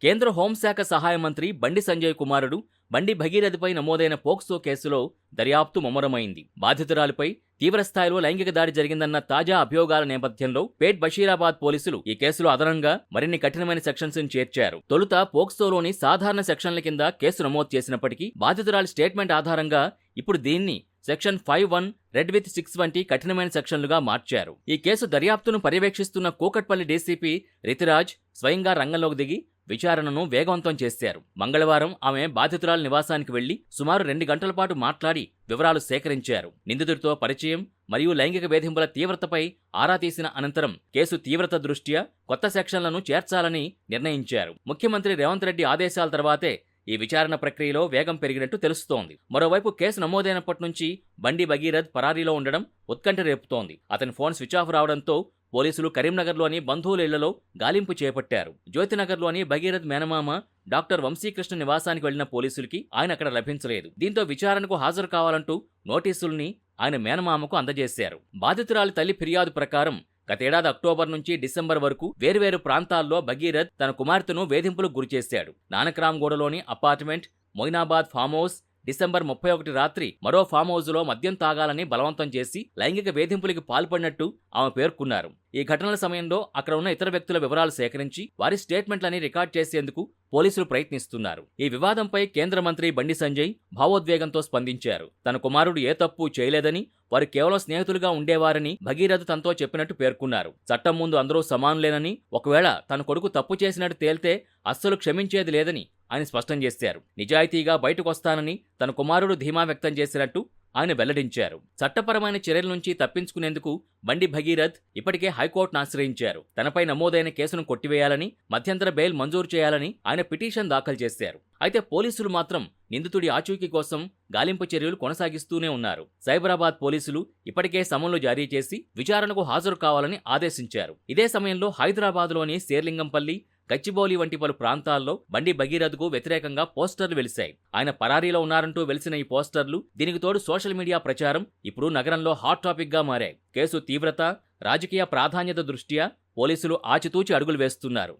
కేంద్ర హోంశాఖ సహాయ మంత్రి బండి సంజయ్ కుమారుడు బండి భగీరథపై నమోదైన పోక్సో కేసులో దర్యాప్తు ముమ్మరమైంది. బాధితురాలిపై తీవ్రస్థాయిలో లైంగిక దాడి జరిగిందన్న తాజా అభియోగాల నేపథ్యంలో పేట్ బషీరాబాద్ పోలీసులు ఈ కేసులో అదనంగా మరిన్ని కఠినమైన సెక్షన్స్ చేర్చారు. తొలుత పోక్సోలోని సాధారణ సెక్షన్ల కింద కేసు నమోదు చేసినప్పటికీ బాధితురాలి స్టేట్మెంట్ ఆధారంగా ఇప్పుడు దీన్ని సెక్షన్ 5(1) రెడ్ విత్ 6 వంటి కఠినమైన సెక్షన్లుగా మార్చారు. ఈ కేసు దర్యాప్తును పర్యవేక్షిస్తున్న కూకట్పల్లి డీసీపీ రితిరాజ్ స్వయంగా రంగంలోకి దిగి విచారణను వేగవంతం చేశారు. మంగళవారం ఆమె బాధితురాలి నివాసానికి వెళ్లి సుమారు 2 గంటల పాటు మాట్లాడి వివరాలు సేకరించారు. నిందితుడితో పరిచయం మరియు లైంగిక వేధింపుల తీవ్రతపై ఆరా తీసిన అనంతరం కేసు తీవ్రత దృష్ట్యా కొత్త సెక్షన్లను చేర్చాలని నిర్ణయించారు. ముఖ్యమంత్రి రేవంత్ రెడ్డి ఆదేశాల తర్వాతే ఈ విచారణ ప్రక్రియలో వేగం పెరిగినట్టు తెలుస్తోంది. మరోవైపు కేసు నమోదైనప్పటి నుంచి బండి భగీరథ్ పరారీలో ఉండడం ఉత్కంఠ రేపుతోంది. అతని ఫోన్ స్విచ్ ఆఫ్ రావడంతో పోలీసులు కరీంనగర్లోని బంధువుల ఇళ్లలో గాలింపు చేపట్టారు. జ్యోతినగర్లోని భగీరథ్ మేనమామ డాక్టర్ వంశీకృష్ణ నివాసానికి వెళ్లిన పోలీసులకి ఆయన అక్కడ లభించలేదు. దీంతో విచారణకు హాజరు కావాలంటూ నోటీసుల్ని ఆయన మేనమామకు అందజేశారు. బాధితురాలి తల్లి ఫిర్యాదు ప్రకారం గతేడాది అక్టోబర్ నుంచి డిసెంబర్ వరకు వేర్వేరు ప్రాంతాల్లో భగీరథ్ తన కుమార్తెను వేధింపులకు గురిచేశాడు. నానక్రామ్గూడలోని apartment, Moinabad farm house, December 31 రాత్రి మరో ఫామ్ హౌస్లో మద్యం తాగాలని బలవంతం చేసి లైంగిక వేధింపులకి పాల్పడినట్టు ఆమె పేర్కొన్నారు. ఈ ఘటనల సమయంలో అక్కడ ఉన్న ఇతర వ్యక్తుల వివరాలు సేకరించి వారి స్టేట్మెంట్లని రికార్డ్ చేసేందుకు పోలీసులు ప్రయత్నిస్తున్నారు. ఈ వివాదంపై కేంద్ర మంత్రి బండి సంజయ్ భావోద్వేగంతో స్పందించారు. తన కుమారుడు ఏ తప్పు చేయలేదని, వారు కేవలం స్నేహితులుగా ఉండేవారని భగీరథ్ తనతో చెప్పినట్టు పేర్కొన్నారు. చట్టం ముందు అందరూ సమానులేనని, ఒకవేళ తన కొడుకు తప్పు చేసినట్టు తేలితే అస్సలు క్షమించేది లేదని ఆయన స్పష్టం చేశారు. నిజాయితీగా బయటకొస్తానని తన కుమారుడు ధీమా వ్యక్తం చేసినట్టు ఆయన వెల్లడించారు. చట్టపరమైన చర్యల నుంచి తప్పించుకునేందుకు బండి భగీరథ్ ఇప్పటికే హైకోర్టును ఆశ్రయించారు. తనపై నమోదైన కేసును కొట్టివేయాలని, మధ్యంతర బెయిల్ మంజూరు చేయాలని ఆయన పిటిషన్ దాఖలు చేశారు. అయితే పోలీసులు మాత్రం నిందితుడి ఆచూకీ కోసం గాలింపు చర్యలు కొనసాగిస్తూనే ఉన్నారు. సైబరాబాద్ పోలీసులు ఇప్పటికే సమన్లు జారీ చేసి విచారణకు హాజరు కావాలని ఆదేశించారు. ఇదే సమయంలో హైదరాబాద్లోని శేర్లింగంపల్లి, గచ్చిబౌలి వంటి పలు ప్రాంతాల్లో బండి భగీరథ్కు వ్యతిరేకంగా పోస్టర్లు వెలిశాయి. ఆయన పరారీలో ఉన్నారంటూ వెలిసిన ఈ పోస్టర్లు, దీనికి తోడు సోషల్ మీడియా ప్రచారం ఇప్పుడు నగరంలో హాట్ టాపిక్ గా మారాయి. కేసు తీవ్రత, రాజకీయ ప్రాధాన్యత దృష్ట్యా పోలీసులు ఆచితూచి అడుగులు వేస్తున్నారు.